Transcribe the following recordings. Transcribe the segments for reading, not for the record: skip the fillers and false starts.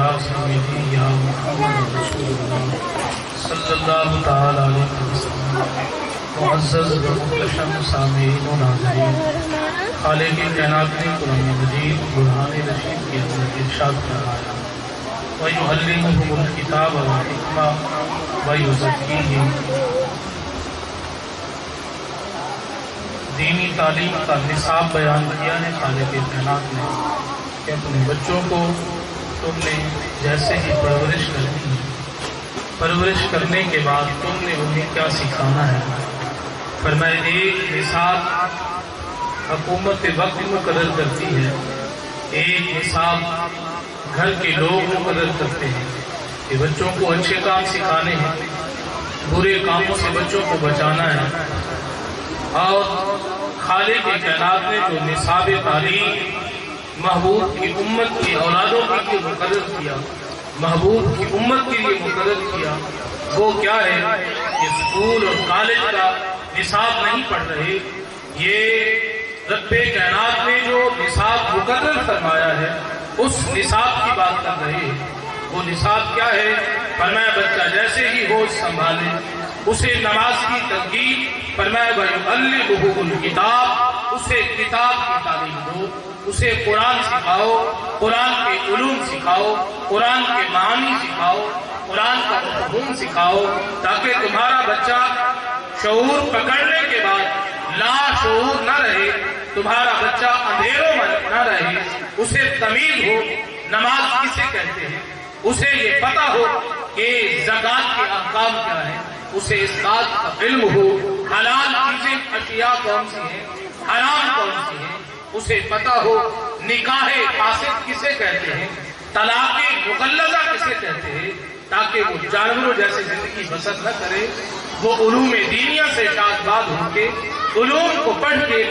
یا سیدی یا محمد رسول اللہ صلی اللہ تعالی علیہ وسلم۔ معزز و محتشم سامعین و ناظرین، خالق کائنات نے قرآن مجید برہان رشید کے اندر ارشاد فرمایا وَيُعَلِّمُهُمُ الْكِتَابَ وَالْحِکْمَةَ وَيُزَکِّیہِم۔ دینی تعلیم کا نصاب بیان کیا ہے خالق کائنات نے کہ اپنے بچوں کو تم نے جیسے ہی پرورش کرنی ہے، پرورش کرنے کے بعد تم نے انہیں کیا سکھانا ہے۔ فرمایا ایک نصاب حکومت وقت مقرر کرتی ہے، ایک نصاب گھر کے لوگ مقرر کرتے ہیں کہ بچوں کو اچھے کام سکھانے ہیں، برے کاموں سے بچوں کو بچانا ہے۔ اور خالق کائنات نے جو نصاب تعلیم محبوب کی امت کی اولادوں کے لیے مقرر کیا، محبوب کی امت کے لیے مقرر کیا، وہ کیا ہے؟ یہ اسکول اور کالج کا نصاب نہیں پڑھ رہے، یہ رب کائنات نے جو نصاب مقرر فرمایا ہے اس نصاب کی بات کر رہے ہیں۔ وہ نصاب کیا ہے؟ فرمایا بچہ جیسے ہی ہوش سنبھالے اسے نماز کی ترغیب، فرمایا وَيُعَلِّمُهُ الْكِتَابَ، اسے کتاب کی تعلیم دو، اسے قرآن سکھاؤ، قرآن کے علوم سکھاؤ، قرآن کے معنی سکھاؤ، قرآن کا مفہوم سکھاؤ، تاکہ تمہارا بچہ شعور پکڑنے کے بعد لا شعور نہ رہے، تمہارا بچہ اندھیروں میں نہ رہے، اسے تمیز ہو نماز کسے کہتے ہیں، اسے یہ پتہ ہو کہ زکوٰۃ کے احکام کیا ہیں، اسے اس بات کا علم ہو حلال چیزیں اشیاء کون سی ہیں، حرام کون سی ہیں، اسے پتہ ہو نکاح فاسد کسے کہتے ہیں، طلاق مغلظہ کسے کہتے ہیں، تاکہ وہ جانوروں جیسے زندگی بسر نہ کرے، وہ علوم دینیہ سے شاد باد ہو کے علوم کو پڑھ کے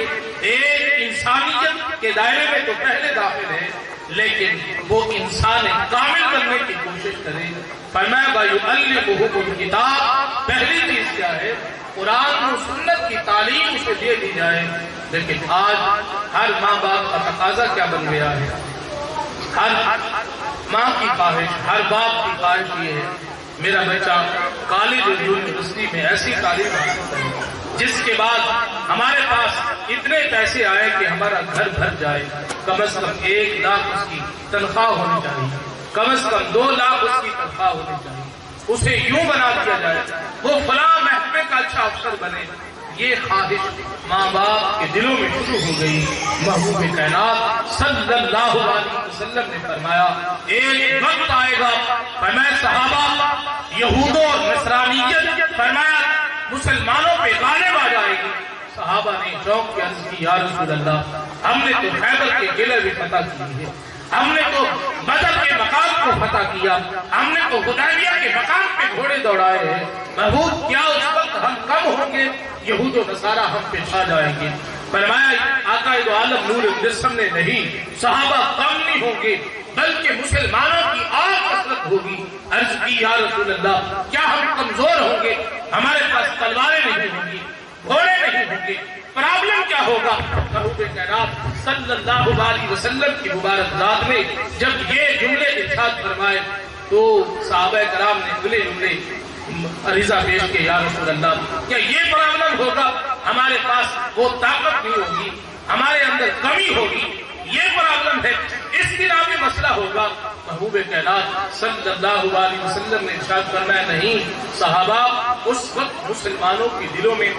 ایک انسانیت کے دائرے میں تو پہلے داخل ہے لیکن وہ انسان کامل بننے کی کوشش کرے۔ فرمایا وَيُعَلِّمُهُ الْكِتَابَ، پہلی چیز کیا ہے؟ قرآن و سنت کی تعلیم اسے دے دی جائے۔ لیکن آج ہر ماں باپ کا تقاضا کیا بن گیا ہے؟ ہر ماں کی خواہش، ہر باپ کی خواہش یہ ہے میرا بچہ کالج اور یونیورسٹی میں ایسی تعلیم حاصل کرے جس کے بعد ہمارے پاس اتنے پیسے آئے کہ ہمارا گھر بھر جائے، کم از کم 1 لاکھ اس کی تنخواہ ہونی چاہیے، کم از کم 2 لاکھ اس کی تنخواہ ہونی چاہیے، اسے یوں بنا دیا جائے وہ فلاں محکمے کا اچھا افسر بنے۔ یہ خواہش ماں باپ کے دلوں میں شروع ہو گئی۔ محبوب کائنات صلی اللہ علیہ وسلم نے فرمایا ایک وقت آئے گا، فرمایا صحابہ یہود اور نصرانیت فرمایا مسلمانوں پہ غالب آ جائے گی۔ صحابہ نے شوق کی عرض کی یا رسول اللہ ہم نے تو خیبر کے قلعے بھی فتح کیے ہیں، ہم نے تو بدر کے مقام کو فتح کیا، ہم نے تو حدیبیہ کے مقام پہ گھوڑے دوڑائے ہیں، محبوب کیا اس وقت ہم کم ہوں گے؟ یہود و نصارہ ہم پہ چھا جائیں گے۔ فرمایا آقا دو عالم نور الجسم نے نہیں، صحابہ کم نہیں ہوں گے بلکہ مسلمانوں کی اور کثرت ہوگی۔ عرض کی یا رسول اللہ کیا ہم کمزور ہوں گے؟ ہمارے پاس تلواریں نہیں ہوں گی، گھوڑے نہیں ہوں گے، پرابلم کیا ہوگا؟ محبوب کائنات صلی اللہ علیہ وسلم کی مبارک ذات نے جب یہ جملے ارشاد فرمائے تو صحابہ کرام نے ملے جملے عریضہ پیش کے یا رسول اللہ کیا یہ پرابلم ہوگا؟ ہمارے پاس وہ طاقت نہیں ہوگی، ہمارے اندر کمی ہوگی، یہ پرابلم ہے، اس دن آگے مسئلہ ہوگا۔ محبوب کائنات صلی اللہ علیہ وسلم نے ارشاد فرمایا نہیں صحابہ اس وقت مسلمانوں کے دلوں میں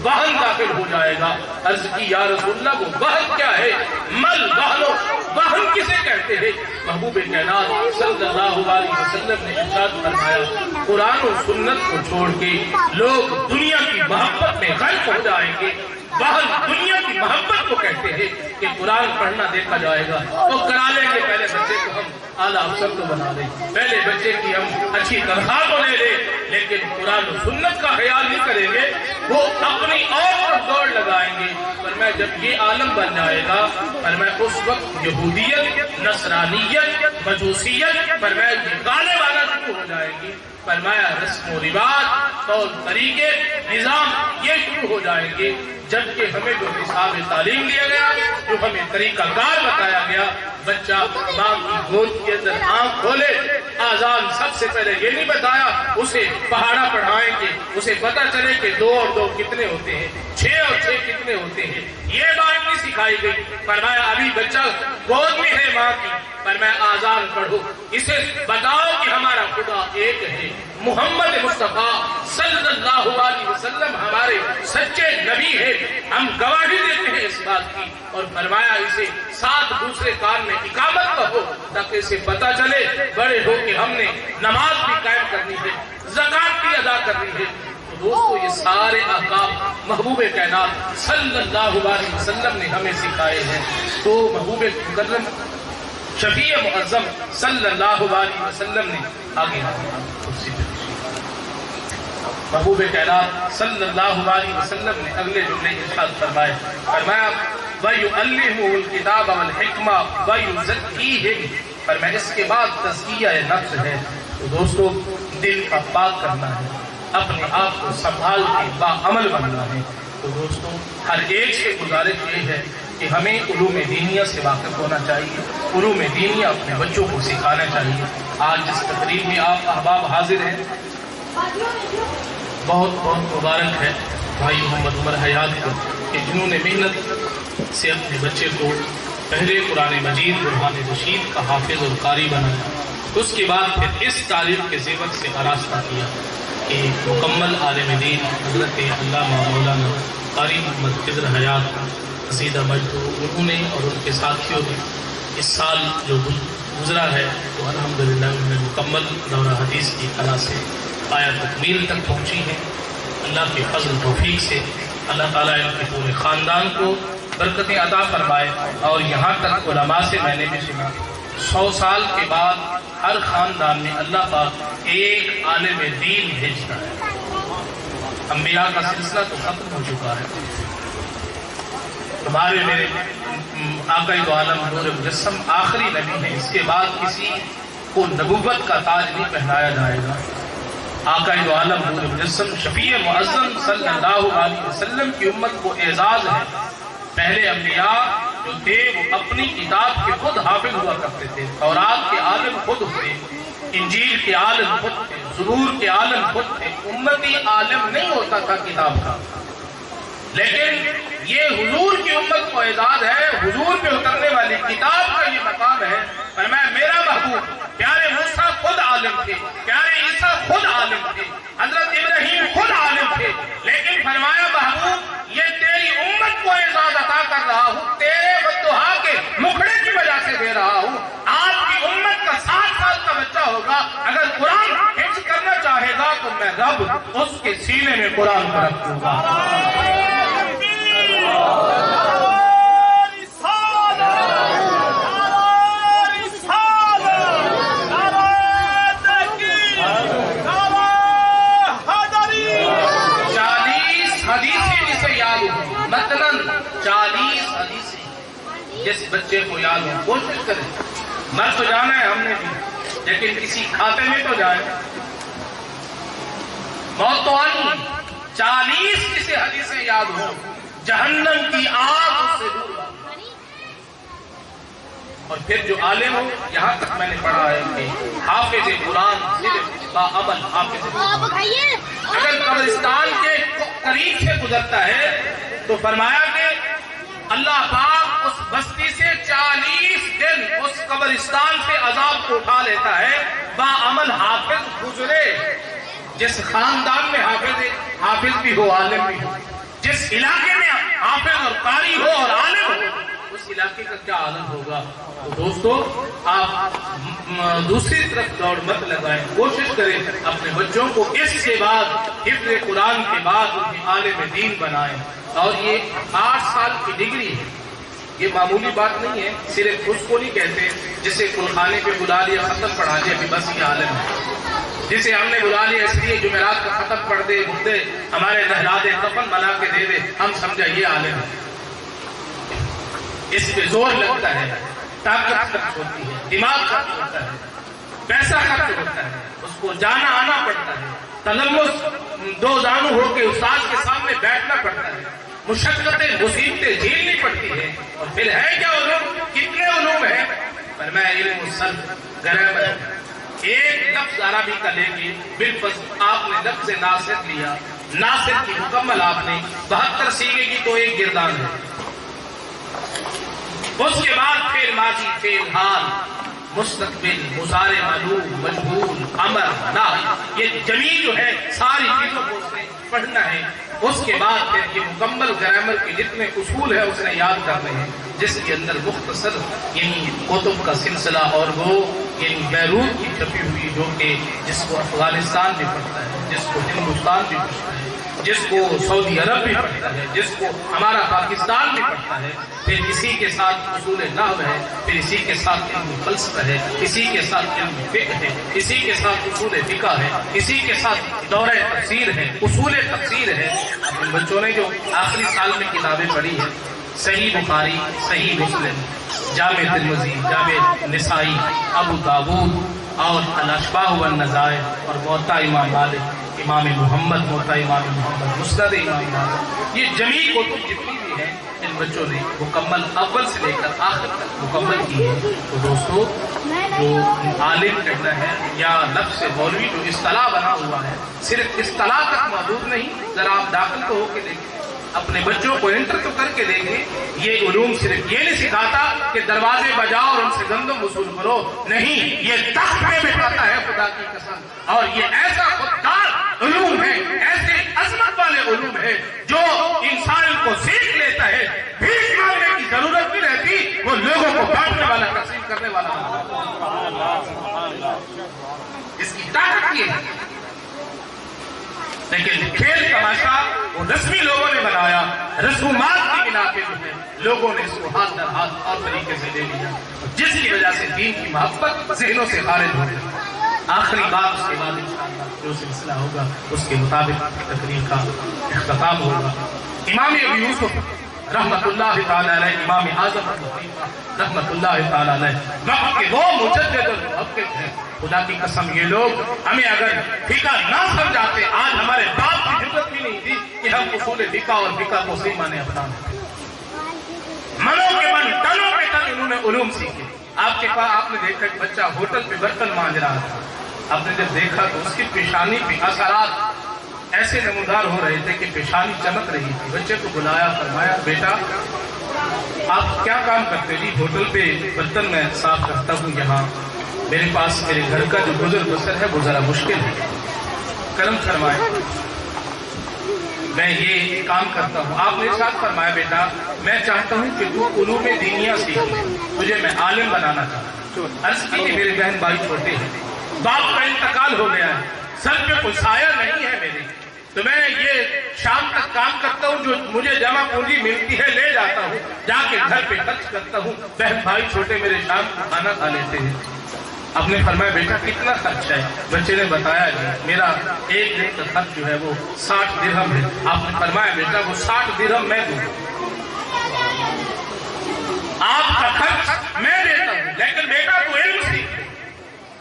وہن داخل ہو جائے گا۔ عرض کی یا رسول اللہ وہ وہن کیا ہے؟ مل وہنو، وہن کسے کہتے ہیں؟ محبوب کائنات صلی اللہ علیہ وسلم نے ارشاد فرمایا قرآن و سنت کو چھوڑ کے لوگ دنیا کی محبت میں غرق ہو جائیں گے۔ وہن دنیا کی محبت کو کہتے ہیں کہ قرآن پڑھنا دیکھا جائے گا تو کرا لیں گے، پہلے بچے کو ہم اعلیٰ افسر کو بنا لیں، پہلے بچے کی ہم اچھی تنخواہ کو لے لیں، لیکن قرآن و سنت کا خیال نہیں کریں گے، وہ اپنی اور دوڑ لگائیں گے۔ فرمایا جب یہ عالم بن جائے گا فرمایا اس وقت یہودیت، نصرانیت، مجوسیت فرمایا یہ گانے والا شروع ہو جائے گی۔ فرمایا رسم و رواج، طور طریقے، نظام یہ شروع ہو جائیں گے، جبکہ ہمیں جو نصاب تعلیم دیا گیا، جو ہمیں طریقہ کار بتایا گیا، بچہ ماں کی گود کے اندر آنکھ کھولے اذان سب سے پہلے یہ نہیں بتایا اسے پہاڑا پڑھائیں گے، اسے پتہ چلے کہ 2 اور 2 کتنے ہوتے ہیں، 6 اور 6 کتنے ہوتے ہیں، یہ بات نہیں سکھائی گئی۔ فرمایا ابھی بچہ گود میں ہے ماں کی، فرمایا آذان پڑھو، اسے بتاؤ کہ ہمارا خدا ایک ہے، محمد مصطفیٰ صلی اللہ علیہ وسلم ہمارے سچے نبی ہے، ہم گواہی دیتے ہیں اس بات کی۔ اور فرمایا اسے 7 دوسرے کان میں اقامت کہو تاکہ اسے پتہ چلے بڑے ہو کہ ہم نے نماز بھی قائم کرنی ہے، زکات بھی ادا کرنی ہے۔ تو دوستو یہ سارے احکام محبوب کائنات صلی اللہ علیہ وسلم نے ہمیں سکھائے ہیں۔ تو محبوب مکرم شفیع معظم صلی اللہ علیہ وسلم نے آگے محبوب کائنات صلی اللہ علیہ وسلم نے اگلے جملے ارشاد فرمائے، فرمایا وَيُعَلِّمُهُ الْكِتَابَ وَالْحِكْمَةَ وَيُزَكِّيهِمْ۔ فرمایا اس کے بعد تزکیہ نفس ہے۔ تو دوستو دل کا پاک کرنا ہے، اپنے آپ کو سنبھال کے باعمل بننا ہے۔ تو دوستو ہر ایک سے گزارش یہ ہے کہ ہمیں علوم دینیہ سے واقف ہونا چاہیے، علوم دینیہ اپنے بچوں کو سکھانا چاہیے۔ آج جس تقریب میں آپ احباب حاضر ہیں بہت بہت مبارک ہے بھائی محمد عمر حیات کو کہ جنہوں نے محنت سے اپنے بچے کو پہلے قرآن مجید برہان رشید کا حافظ اور قاری بنایا، اس کے بعد پھر اس تعلیم کے زیور سے آراستہ کیا کہ مکمل عالم دین حضرت علامہ مولانا قاری محمد خضر حیات قصیدہ مجد انہوں نے اور ان کے ساتھیوں نے اس سال جو گزرا ہے تو الحمدللہ انہوں نے مکمل دورہ حدیث کی کلا سے آیا تکمیل تک پہنچی ہے۔ اللہ کے فضل توفیق سے اللہ تعالیٰ ان کے پورے خاندان کو برکتیں عطا فرمائے۔ اور یہاں تک علماء سے میں نے بھی سنا 100 سال کے بعد ہر خاندان میں اللہ پاک ایک عالم دین بھیجتا ہے۔ انبیاء کا سلسلہ تو ختم ہو چکا ہے، تمہارے میرے آقا دو عالم نور مجسم آخری نبی ہیں، اس کے بعد کسی کو نبوت کا تاج نہیں پہنایا جائے گا۔ آقا دو عالم نور مجسم شفیع معظم صلی اللہ علیہ وسلم کی امت کو اعزاز ہے۔ پہلے انبیاء جو تھے وہ اپنی کتاب کے خود حافظ ہوا کرتے تھے، تورات کے عالم خود تھے، انجیل کے عالم خود تھے، زبور کے عالم خود تھے، امتی عالم نہیں ہوتا تھا کتاب کا۔ لیکن یہ حضور کی امت کو اعزاز ہے، حضور پہ اترنے والی کتاب کا یہ مقام ہے۔ فرمایا میرا محبوب پیارے موسیٰ خود عالم تھے، پیارے عیسیٰ خود عالم تھے، حضرت ابراہیم خود عالم تھے، لیکن فرمایا محبوب یہ تیری امت کو اعزاز عطا کر رہا ہوں، تیرے بددعا کے مکھڑے کی وجہ سے دے رہا ہوں۔ آپ کی امت کا 7 سال کا بچہ ہوگا، اگر قرآن حفظ کرنا چاہے گا تو میں رب اس کے سینے میں قرآن کو رکھ دوں گا۔ مثلاً 40 حدیثیں جس بچے کو یاد ہو، کوشش کریں، مر تو جانا ہے ہم نے بھی، لیکن کسی کھاتے میں تو جائے، موت تو آنی ہے۔ 40 کسی حدیثیں یاد ہو، جہنم کی آگ اس سے دور۔ اور پھر جو عالم ہو، یہاں تک میں نے پڑھا ہے کہ حافظ قرآن صرف باعمل حافظ قرآن اگر قبرستان کے قریب سے گزرتا ہے تو فرمایا کہ اللہ پاک اس بستی سے 40 دن اس قبرستان سے عذاب کو اٹھا لیتا ہے۔ باعمل حافظ گزرے، جس خاندان میں حافظ بھی ہو عالم بھی ہو، جس علاقے میں حافظ اور قاری ہو اور عالم ہو، اس علاقے کا کیا عالم ہوگا۔ تو دوستو آپ دوسری طرف دوڑ مت لگائیں، کوشش کریں اپنے بچوں کو اس کے بعد حفظ قرآن کے بعد انہیں عالم دین بنائیں۔ اور یہ 8 سال کی ڈگری ہے، یہ معمولی بات نہیں ہے، صرف اس کو نہیں کہتے جسے کلخانے پہ بلا لیا ختم پڑھا دیا کہ بس یہ عالم ہے، جسے ہم نے بلا لیا اس لیے جمعرات کا ختم پڑھ دے مدے ہمارے نہلا دے کفن بنا کے دے دے ہم سمجھا یہ عالم ہے۔ اس پہ زور لگتا ہے، طاقت خرچ ہوتی ہے، دماغ خرچ ہوتا ہے، پیسہ خرچ ہوتا ہے، اس کو جانا آنا پڑتا ہے، تلمس 2 زانو ہو کے استاد کے سامنے بیٹھنا پڑتا ہے، مشقتیں مصیبتیں جھیلنی پڑتی ہے۔ اور پھر ہے کیا علوم، کتنے علوم ہیں؟ فرمایا علم الصرف، گرامر، ایک لفظ عربی کا لے کے بالفضل آپ نے لفظ ناصر لیا، ناصر کی مکمل آپ نے 72 سیغے کی تو ایک گردان ہے. اس کے بعد فعل ماضی، فعل حال، مستقبل، مضارع معلوم، مجہول، امر، نہی، یہ جمیع جو ہے ساری چیزوں کو اس نے پڑھنا ہے. اس کے بعد پھر یہ مکمل گرامر کے جتنے اصول ہیں اس نے یاد کرنے ہیں، جس کے اندر مختصر یعنی کتب کا سلسلہ اور وہ یعنی بیروت کی چھپی ہوئی جو کہ جس کو افغانستان بھی پڑھتا ہے، جس کو ہندوستان بھی پڑھتا ہے، جس کو سعودی عرب بھی پڑھتا ہے، جس کو ہمارا پاکستان بھی پڑھتا ہے. پھر اسی کے ساتھ اصول نحو ہے، پھر اسی کے ساتھ علم فلسفہ ہے، اسی کے ساتھ علم فقہ ہے، اسی کے ساتھ اصول فقہ ہے، اسی کے ساتھ دورہ تفسیر ہے، اصول تفسیر ہے. ان بچوں نے جو آخری سال میں کتابیں پڑھی ہیں، صحیح بخاری، صحیح مسلم، جامع ترمذی، جامع نسائی، ابو داود اور الاشباہ والنظائر اور موطا امام مالک، امام محمد، موطا امام محمد، مسند امام مالک، یہ جمیع کتب جتنی بھی ہیں ان بچوں نے مکمل اول سے لے کر آخر تک مکمل کی ہے. تو دوستو جو عالم کہنا ہے یا لفظ مولوی جو اصطلاح بنا ہوا ہے صرف اصطلاح تک محدود نہیں. ذرا آپ داخل تو ہو کے دیکھیں، اپنے بچوں کو انٹر تو کر کے دیکھیں. یہ علوم صرف یہ نہیں سکھاتا کہ دروازے بجاؤ اور ان سے گندم وصول کرو، نہیں، یہ تخت میں بٹھاتا ہے خدا کی قسم. اور یہ ایسا خوددار علوم ہے، ایسے عظمت والے علوم ہے جو انسان کو سیکھ لیتا ہے، بھیک مانگنے کی ضرورت نہیں رہتی، وہ لوگوں کو بانٹنے والا، تقسیم کرنے والا. اس کی طاقت یہ ہے. لیکن کھیل تماشا وہ رسمی لوگوں نے بنایا، رسومات کی بنا پہ جو ہے لوگوں نے اس کو ہاتھ در ہاتھ اور طریقے سے لے لیا، جس کی وجہ سے دین کی محبت ذہنوں سے خارج ہو گئی. آخری بات اس کے بعد انشاءاللہ جو سلسلہ ہوگا اس کے مطابق تقریر کا اختتام ہوگا. امام ابو یوسف رحمت اللہ تعالی علیہ، امام اعظم رحمت اللہ تعالی علیہ، وقت کے وہ مجدد المحقق ہیں. خدا کی قسم یہ لوگ ہمیں اگر فقہ نہ سمجھاتے، آج ہمارے باپ کی ضرورت بھی نہیں تھی کہ ہم اصول فقہ اور فقہ کو صحیح معنی اپنانا. منوں کے من، تنوں کے تن انہوں نے علوم سیکھے. آپ کے پاس آپ نے دیکھا کہ بچہ ہوٹل پہ برتن مانج رہا تھا، آپ نے جب دیکھا تو اس کی پیشانی پہ اثرات ایسے نمودار ہو رہے تھے کہ پیشانی چمک رہی تھی. بچے کو بلایا، فرمایا بیٹا آپ کیا کام کرتے؟ جی ہوٹل پہ برتن میں صاف کرتا ہوں. یہاں میرے پاس میرے گھر کا جو گزر بسر ہے وہ ذرا مشکل ہے، کرم فرمائے، میں یہ کام کرتا ہوں. آپ نے ساتھ فرمایا بیٹا میں چاہتا ہوں کہ تو علوم دینیہ سیکھ لے، تجھے میں عالم بنانا چاہتا ہوں. عرض کی کہ میرے بہن بھائی چھوٹے ہیں، باپ کا انتقال ہو گیا ہے، سر پہ کوئی سایہ نہیں ہے میرے، تو میں یہ شام تک کام کرتا ہوں، جو مجھے جمع پونجی ملتی ہے لے جاتا ہوں، جا کے گھر پہ خرچ کرتا ہوں. بہن بھائی چھوٹے میرے شام کو کھانا کھا لیتے ہیں. آپ نے فرمایا بیٹا کتنا خرچ ہے؟ بچے نے بتایا جی میرا ایک دن کا خرچ جو ہے وہ 60 درہم ہے. آپ نے فرمایا بیٹا وہ 60 درہم میں دوں، آپ کا خرچ میں دیتا ہوں، لیکن بیٹا تو علم سیکھ.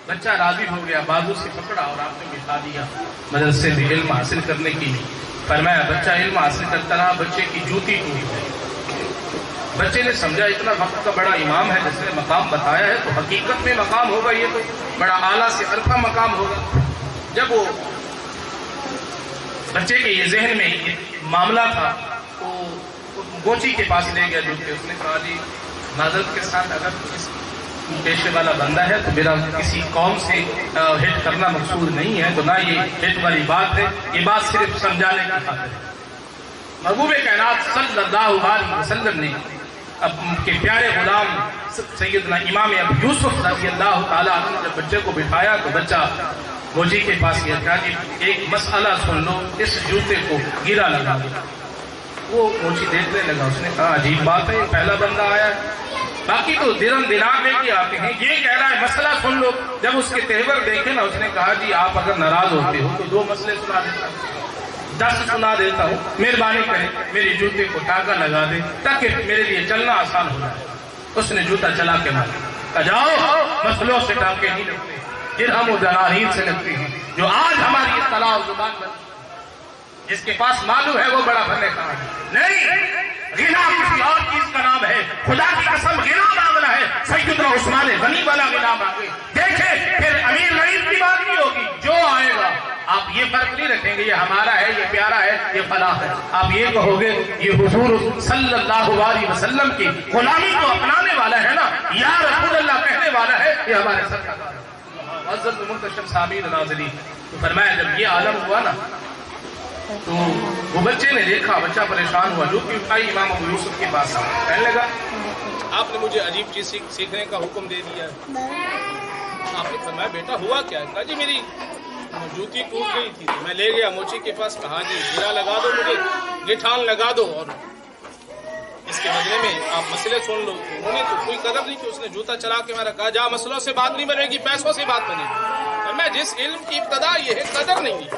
بچہ راضی ہو گیا، بازو سے پکڑا اور آپ نے بٹھا دیا مدرسے میں علم حاصل کرنے کے لیے. فرمایا بچہ علم حاصل کرتا رہا، بچے کی جوتی ٹوٹ گئی. بچے نے سمجھا اتنا وقت کا بڑا امام ہے جس نے مقام بتایا ہے تو حقیقت میں مقام ہوگا، یہ تو بڑا اعلیٰ سے عرفہ مقام ہوگا. جب وہ بچے کے یہ ذہن میں معاملہ تھا تو گوچی کے پاس لے گیا جوتے. اس نے کہا جی معذرت کے ساتھ اگر اس پیشے والا بندہ ہے تو میرا کسی قوم سے ہٹ کرنا مقصود نہیں ہے، تو نہ یہ ہٹ والی بات ہے، یہ بات صرف سمجھانے کی خاطر ہے. محبوب کائنات صلی اللہ علیہ وسلم نے کے پیارے غلام سیدنا امام ابو یوسف رضی اللہ تعالیٰ عنہ نے جب بچے کو بٹھایا تو بچہ موجی کے پاس یہ کہا کہ ایک مسئلہ سن لو، اس جوتے کو گرا لگا دو. وہ موچی دیکھنے لگا، اس نے کہا عجیب بات ہے، پہلا بندہ آیا ہے، باقی تو درم دینار لے کے آتے ہیں، یہ کہہ رہا ہے مسئلہ سن لو. جب اس کے تیور دیکھے نا، اس نے کہا جی آپ اگر ناراض ہوتے ہو تو 2 مسئلے سنا دیتا ہوں، 10 سنا دیتا ہوں، مہربانی کریں میرے جوتے کو ٹاکا لگا دیں تاکہ میرے لیے چلنا آسان ہو جائے. اس نے جوتا چلا کے مارا، کہا جاؤ مسئلوں سے ٹاکے نہیں لگتے، درہم و دنانیر سے لگتے ہیں. جو آج ہماری اطلاع و زبان بنتی جس کے پاس معلوم ہے وہ بڑا بھلے کہا نہیں. غنا کسی اور چیز کا نام ہے، خدا کی قسم غنا مانگنا ہے. سیدنا عثمان غنی والا غنا مانگے. دیکھیں پھر امیر غریب فرق نہیں رکھیں گے یہ ہمارا ہے، یہ پیارا ہے، یہ فلاں ہے. آپ یہ کہو گے یہ حضور صلی اللہ علیہ وسلم کی غلامی کو اپنانے والا ہے نا، یا رسول اللہ کہنے والا ہے، یہ ہمارے سر کا کام ہے. معزز منتشر سامعین ناظرین، تو فرمایا جب یہ عالم ہوا نا تو وہ بچے نے دیکھا، بچہ پریشان ہوا، جوتی اٹھائی، امام ابو یوسف کے پاس آیا، کہنے لگا آپ نے مجھے عجیب چیز سیکھنے کا حکم دے دیا ہے. آپ نے فرمایا بیٹا ہوا کیا ہے؟ کہا جی میری جوتی ٹوٹ گئی تھی، میں لے گیا موچی کے پاس، کہا جی گرا لگا دو، مجھے گٹھان لگا دو اور اس کے بدلے میں آپ مسئلے سن لو. انہوں نے تو کوئی قدر نہیں کہ اس نے جوتا چلا کے میرا کہا جا مسئلوں سے بات نہیں بنے گی، پیسوں سے بات بنے گی. میں جس علم کی ابتدا یہ ہے قدر نہیں ہے،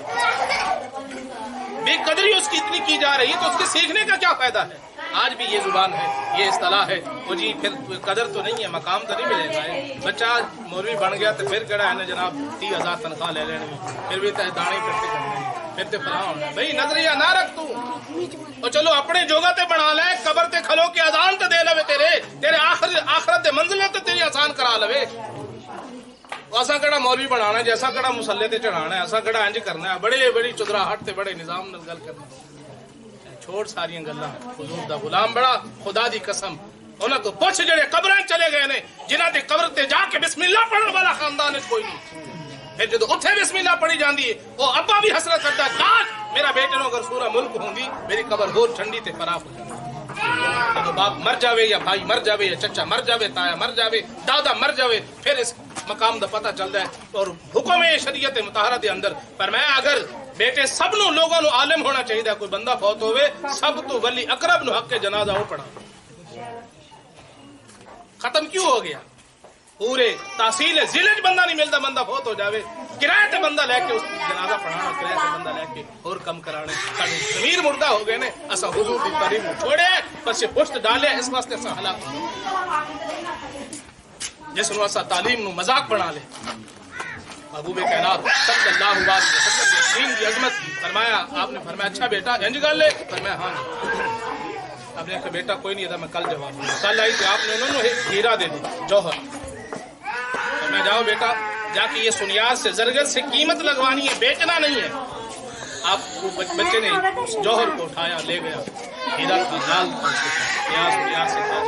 بے قدری اس کی اتنی کی جا رہی ہے، تو اس کے سیکھنے کا کیا فائدہ ہے؟ آج بھی یہ زبان ہے، یہ اصطلاح ہے، وہ جی پھر قدر تو نہیں ہے، مقام تو نہیں ملے گا. بچہ مولوی بن گیا تو پھر کہڑا ہے نا جناب 30,000 تنخواہ لے لینی، پھر بھی دانے کرتے کرنے، پھر تو فلاں ہونا. بھائی نظریہ نہ رکھ تو، اور چلو اپنے جوگا تے بنا لے، قبر تے کھلو کے اذان تے دے لوے، تیرے آخرت دے منزلیں تے تیری آسان کرا لوے. ایسا کہڑا مولوی بنانا ہے، جیسا کہڑا مسلے تے چڑھانا ہے، ایسا کہڑا انج کرنا ہے، بڑی چدراہٹ تے بڑے نظام نال گل کرنا. چھوڑ ساری گلاں، حضور دا غلام بڑا، خدا دی قسم انہاں تو پوچھ جڑے قبراں چلے گئے نے، جنہاں دی قبر تے جا کے بسم اللہ پڑھن والا خاندان وچ کوئی نہیں. پھر جدو اتھے بسم اللہ پڑھی جاندی ہے، وہ ابا بھی حسرت کردا کاش میرا بیٹے نو اگر سورہ ملک ہوندی، میری قبر ہور ٹھنڈی تے فراخ ہو جاندی. جدو باپ مر جاوے یا بھائی مر جاوے یا چچا مر جاوے، تایا مر جاوے، دادا مر جاوے، پھر اس مقام دا پتہ چلدا ہے. اور حکم شریعت مطہرہ دے اندر فرمایا اگر بیٹے سب نو لوگوں نو عالم ہونا چاہیے، کوئی بندہ فوت ہوئے سب تو ولی اقرب نو حق جنازہ ہو پڑھا. ختم کیوں ہو گیا؟ پورے تحصیل ضلع بندہ نہیں ملتا، بندہ فوت ہو جاوے کرایہ تے بندہ لے کے اس جنازہ پڑھانا، کرایہ تے بندہ لے کے اور کم کرانے. ساڈے ضمیر مردہ ہو گئے نے، اسا حضور دی تعلیم چھوڑے پس پشت ڈالے، اس واسطے اسا ہلاک جس نو اسا تعلیم نو مذاق بنا لے. محبوب کائنات صلی اللہ علیہ وسلم دین کی عظمت فرمایا. آپ نے فرمایا اچھا بیٹا انج گل لے؟ فرمایا ہاں. آپ نے کہا بیٹا کوئی نہیں تھا، میں کل جواب دوں. کل آئی تھی، آپ نے انہوں نے ہیرا دے دی، جوہر. میں جاؤ بیٹا جا کے یہ سنیار سے زرگر سے قیمت لگوانی ہے، بیچنا نہیں ہے. آپ بچے نے جوہر کو اٹھایا لے گیا، ہیرا تھا لال تھا، پیاس سے تھا.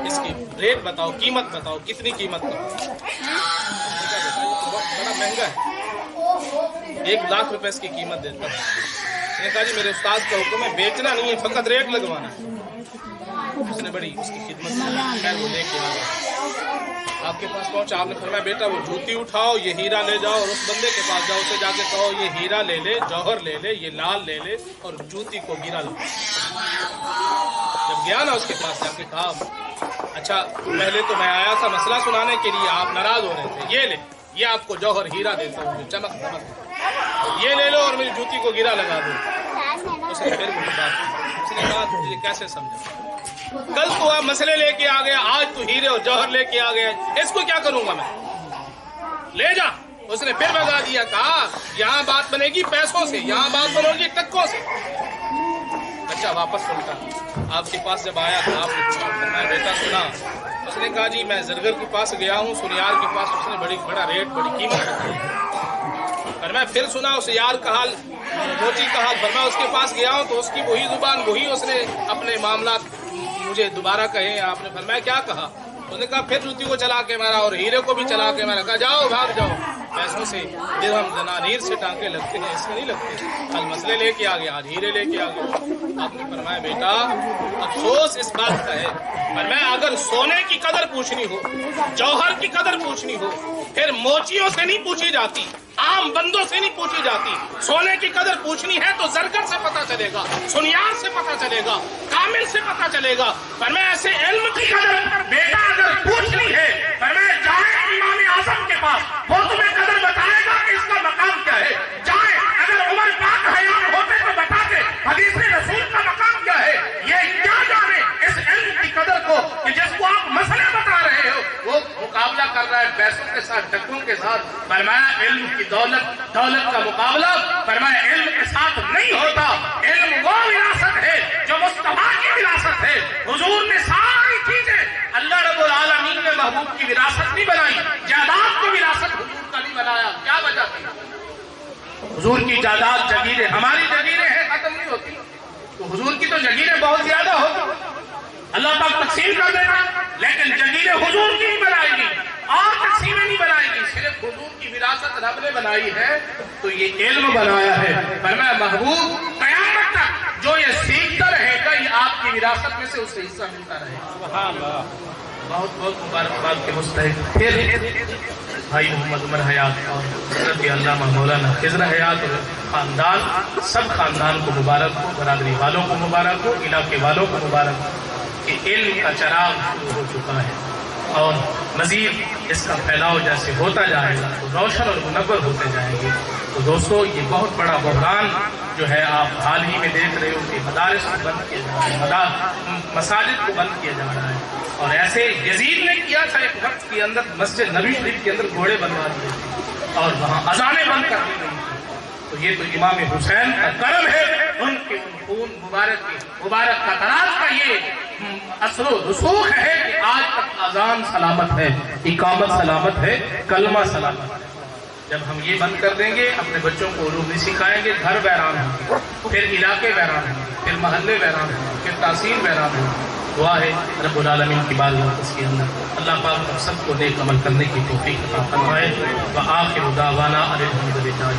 اس کی ریٹ بتاؤ، قیمت بتاؤ، کتنی قیمت کا؟ بڑا مہنگا ہے، 1,00,000 روپے اس کی قیمت دیتا ہے. اس نے کہا جی میرے استاد کا حکم ہے، بیچنا نہیں ہے، فقط ریٹ لگوانا ہے. اس نے بڑی اس کی خدمت کی، وہ لے کے آیا، آپ کے پاس پہنچا. آپ نے فرمایا بیٹا وہ جوتی اٹھاؤ، یہ ہیرا لے جاؤ اور اس بندے کے پاس جاؤ، اسے جا کے کہو یہ ہیرا لے لے، جوہر لے لے، یہ لال لے لے اور جوتی کو گرا لو. جب گیا نا اس کے پاس جا کے کہا اچھا پہلے تو میں آیا تھا مسئلہ سنانے کے لیے، آپ ناراض ہو رہے تھے، یہ لے، یہ آپ کو جوہر ہیرا دیتا ہوں چمک دمک، یہ لے لو اور میری جوتی کو گرا لگا دو. اس نے پھر وہی بات کی. اس نے کہا تجھے کیسے سمجھا؟ کل تو آپ مسئلے لے کے آ گیا، آج تو ہیرے اور جوہر لے کے آ گیا، اس کو کیا کروں گا میں؟ لے جا. اس نے پھر بتا دیا، کہا یہاں بات بنے گی پیسوں سے، یہاں بات بنے گی ٹکوں سے. اچھا واپس پلٹا، آپ کے پاس جب آیا تو آپ نے فرمایا بیٹا سنا؟ اس نے کہا جی میں زرگر کے پاس گیا ہوں، سنیار کے پاس، اس نے بڑا ریٹ بڑی قیمت رکھی. فرمایا پھر سنا اس یار کا حال، موچی کا حال؟ فرمایا اس کے پاس گیا ہوں تو اس کی وہی زبان، وہی اس نے اپنے معاملات مجھے دوبارہ کہے. آپ نے فرمایا کیا کہا؟ اس نے کہا پھر جوتی کو چلا کے مارا اور ہیرے کو بھی چلا کے مارا. کہا جاؤ بھاگ جاؤ، پیسوں سے درہم دنانیر سے ٹانکے لگتے ہیں، اس سے نہیں لگتے. کل مسئلے لے کے آ گیا، آج ہیرے لے کے آ گیا. آپ نے فرمایا بیٹا افسوس اس بات کا ہے، فرمایا اگر سونے کی قدر پوچھنی ہو، جوہر کی قدر پوچھنی ہو، پھر موچیوں سے نہیں پوچھی جاتی، عام بندوں سے نہیں پوچھی جاتی. سونے کی قدر پوچھنی ہے تو زرگر سے پتہ چلے گا، سنیار سے پتہ چلے گا، کامل سے پتہ چلے گا. فرمایا ایسے علم کی قدر بیٹا اگر پوچھنی ہے، فرمایا جائے امام اعظم کے پاس، وہ تمہیں قدر بتائے گا کہ اس کا مقام کیا ہے. جائے اگر عمر پاک حیات ہوتے تو بتاتے حدیث رسول کا مقام کیا ہے. یہ کیا جانے اس علم کی قدر کو کہ جس کو آپ مسئلہ بتا رہے ہو وہ مقابلہ کر رہا ہے پیسوں کے ساتھ، ٹکوں کے ساتھ. فرمایا علم کی دولت کا مقابلہ فرمایا علم کے ساتھ نہیں ہوتا. علم وہ وراثت ہے جو مصطفیٰ کی وراثت ہے. حضور نے ساری چیزیں اللہ رب العالمین نے محبوب کی وراثت نہیں بنائی، جائیداد کو وراثت حضور کا نہیں بنایا. کیا وجہ تھی؟ حضور کی جائیداد جگیریں ہماری جگیریں ہیں ختم نہیں ہوتی، تو حضور کی تو جگیریں بہت زیادہ ہوتی، اللہ پاک تقسیم کر دینا، لیکن جگیریں حضور کی نہیں بنائے گی اور تقسیمیں نہیں بنائے گی، صرف حضور کی وراثت رب نے بنائی ہے تو یہ علم بنایا ہے۔ فرمایا محبوب قیامت تک جو یہ سیکھتا رہے گا یہ آپ کی وراثت میں سے اسے حصہ ملتا رہے گا۔ سبحان اللہ۔ بہت بہت مبارکباد کے مستحق پھر بھائی محمد عمر حیات اور حضرت علامہ مولانا خضر حیات اور خاندان، سب خاندان کو مبارک ہو، برادری والوں کو مبارک ہو، علاقے والوں کو مبارک ہو کہ علم کا چراغ شروع ہو چکا ہے اور مزید اس کا پھیلاؤ جیسے ہوتا جائے گا تو روشن اور منور ہوتے جائیں گے۔ تو دوستو یہ بہت بڑا بحران جو ہے آپ حال ہی میں دیکھ رہے ہو کہ مدارس کو بند کیا جا رہا ہے، مساجد کو بند کیا جا رہا ہے، اور ایسے یزید نے کیا تھا ایک وقت کے اندر مسجد نبی شریف کے اندر گھوڑے بنوا دیے تھے اور وہاں اذانیں بند کر دی گئی تھی۔ تو یہ تو امام حسین کا کرم ہے، ان کے خون مبارک کا تراز کا یہ اثر و رسوخ ہے کہ آج تک اذان سلامت ہے، اقامت سلامت ہے، کلمہ سلامت ہے۔ جب ہم یہ بند کر دیں گے اپنے بچوں کو علوم نہیں سکھائیں گے، گھر ویران ہوں گے، پھر علاقے ویران ہوں گے، پھر محلے ویران ہوں گے، پھر تحصیل ویران ہوں گے۔ دعا ہے رب العالمین کی بارگاہ اس کے اندر اللہ پاک ہم سب کو نیک عمل کرنے کی توفیق عطا فرمائے۔ وآخر دعوانا الحمدللہ۔